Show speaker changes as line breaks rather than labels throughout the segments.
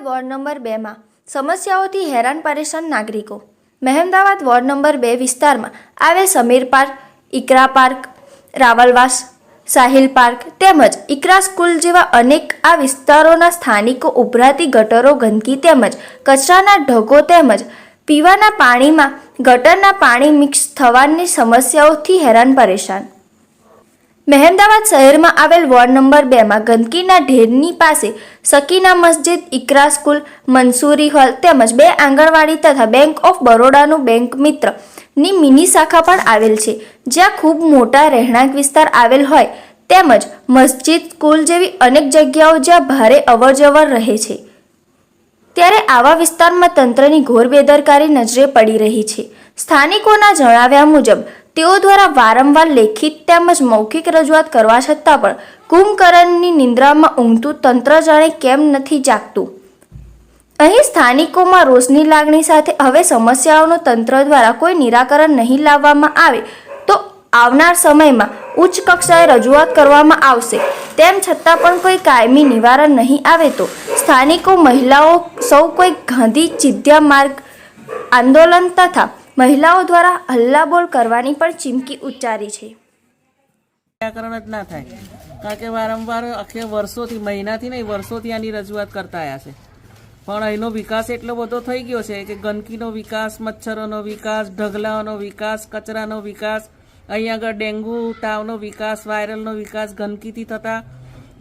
Ward number 2માં સમસ્યાઓથી હેરાન પરેશાન નાગરિકો. મહેમદાવાદ વોર્ડ નંબર 2 વિસ્તારમાં આવેલ Sameer park, Iqra park, Rawalvas, Sahil park તેમજ ઇકરા સ્કૂલ જેવા અનેક આ વિસ્તારોના સ્થાનિકો ઉભરાતી ગટરો, ગંદકી તેમજ કચરાના ઢગો તેમજ પીવાના પાણીમાં ગટરના પાણી મિક્સ થવાની સમસ્યાઓથી હેરાન પરેશાન. મહેમદાવાદ શહેરમાં આવેલ વોર્ડ નંબર 2માં ગંદકીના ઢેરની પાસે સકીના મસ્જિદ, ઇકરા સ્કૂલ, મંસૂરી હોલ તેમજ 2 આંગણવાડી તથા બેંક ઓફ બરોડાનું બેંક મિત્રની મિની શાખા પણ આવેલ છે, જ્યાં ખૂબ મોટા રહેણાંક વિસ્તાર આવેલ હોય તેમજ મસ્જિદ, સ્કૂલ જેવી અનેક જગ્યાઓ જ્યાં ભારે અવરજવર રહે છે. ત્યારે આવા વિસ્તારમાં તંત્રની ઘોર બેદરકારી નજરે પડી રહી છે. સ્થાનિકોના જણાવ્યા મુજબ તેઓ દ્વારા વારંવાર લેખિત તેમજ મૌખિક રજૂઆત કરવા છતાં પણ કુંભકર્ણની નિંદ્રામાં ઊંઘતું તંત્ર જાણે કેમ નથી જાગતું. અહીં સ્થાનિકોમાં રોષની લાગણી સાથે હવે સમસ્યાઓનું તંત્ર દ્વારા કોઈ નિરાકરણ નહીં લાવવામાં આવે તો આવનાર સમયમાં ઉચ્ચ કક્ષાએ રજૂઆત કરવામાં આવશે. તેમ છતાં પણ કોઈ કાયમી નિવારણ નહીં આવે તો સ્થાનિકો, મહિલાઓ સૌ કોઈ ગાંધી ચિંધ્યા માર્ગ આંદોલન તથા મહિલાઓ દ્વારા હલ્લાબોલ કરવાની પણ ચીમકી ઉચ્ચારી છે.
નિરાકરણ જ ના થાય, કારણ કે વારંવાર આખે વર્ષોથી, મહિનાથી નહીં વર્ષોથી આની રજૂઆત કરતા આવ્યા છે, પણ અહીંનો વિકાસ એટલો બધો થઈ ગયો છે કે ગંદકીનો વિકાસ, મચ્છરોનો વિકાસ, ઢગલાઓનો વિકાસ, કચરાનો વિકાસ, અહીં આગળ ડેન્ગ્યુ તાવનો વિકાસ, વાયરલનો વિકાસ, ગંદકીથી થતા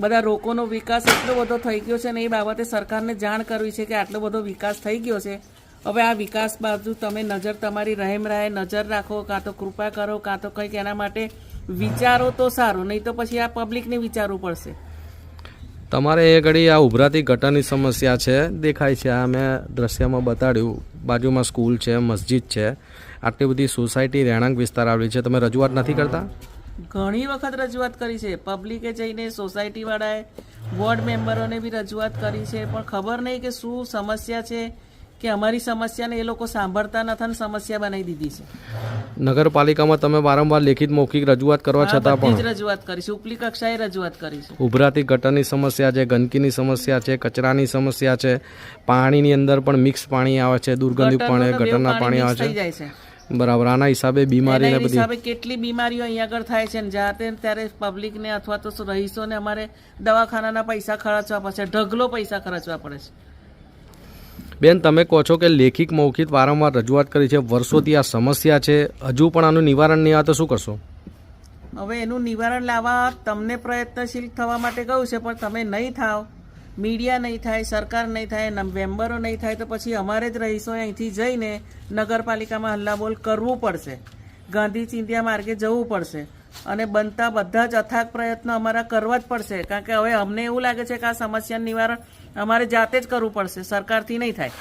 બધા રોગોનો વિકાસ એટલો બધો થઈ ગયો છે ને એ બાબતે સરકારને જાણ કરવી છે કે આટલો બધો વિકાસ થઈ ગયો છે. હવે આ વિકાસ બાજુ તમે નજર, તમારી રહેમ રાહે નજર રાખો, કાં તો કૃપા કરો, કાં તો કંઈક એના માટે વિચારો તો સારું, નહીં તો પછી આ પબ્લિકને વિચારવું પડશે.
તમારે એ ઘડી આ ઉભરાતી ગટરની સમસ્યા છે, દેખાય છે, આ મેં દ્રશ્યમાં બતાડ્યું. બાજુમાં સ્કૂલ છે, મસ્જિદ છે, આટલી બધી સોસાયટી, રહેણાંક વિસ્તાર આવેલી છે, તમે રજૂઆત નથી કરતા?
ઘણી વખત રજૂઆત કરી છે, પબ્લિકે જઈને સોસાયટીવાળાએ વોર્ડ મેમ્બરોને બી રજૂઆત કરી છે, પણ ખબર નહીં કે શું સમસ્યા છે કે અમારી સમસ્યાને એ લોકો સાંભળતા નથી અને સમસ્યા બનાવી દીધી છે.
નગરપાલિકામાં તમે વારંવાર લેખિત મૌખિક રજૂઆત કરવા છતાં પણ
રજૂઆત કરી છે, ઉપલી કક્ષાએ રજૂઆત કરી છે.
ઉભરાતી ગટરની સમસ્યા છે, ગંદકીની સમસ્યા છે, કચરાની સમસ્યા છે, પાણીની અંદર પણ મિક્સ પાણી આવે છે, દુર્ગંધિત પાણી, ગટરના પાણી આવે છે. બરાબર. આના હિસાબે બીમારી
હિસાબે કેટલી બીમારીઓ અહીંયા આગળ થાય છે ને જાતે ત્યારે પબ્લિકને અથવા તો રહીશોને અમારે દવાખાનાના પૈસા ખર્ચવા પડે છે, ઢગલો પૈસા ખર્ચવા પડે છે.
બેન, તમે કહો છો કે લેખિત મૌખિક વારંવાર રજૂઆત કરી છે, વર્ષોથી આ સમસ્યા છે, હજુ પણ આનું નિવારણ નહીં આવે તો શું કરશો?
હવે એનું નિવારણ લાવવા તમને પ્રયત્નશીલ થવા માટે કહ્યું છે, પણ તમે નહીં થાવ, મીડિયા નહીં થાય, સરકાર નહીં થાય, મેમ્બરો નહીં થાય તો પછી અમારે જ રહીશો અહીંથી જઈને નગરપાલિકામાં હલ્લાબોલ કરવું પડશે, ગાંધી ચિંધ્યા માર્ગે જવું પડશે અને બનતા બધા જ અથાગ પ્રયત્નો અમારા કરવા જ પડશે, કારણ કે હવે અમને એવું લાગે છે કે આ સમસ્યાનું નિવારણ અમારે જાતે જ કરવું પડશે, સરકારથી નહીં થાય.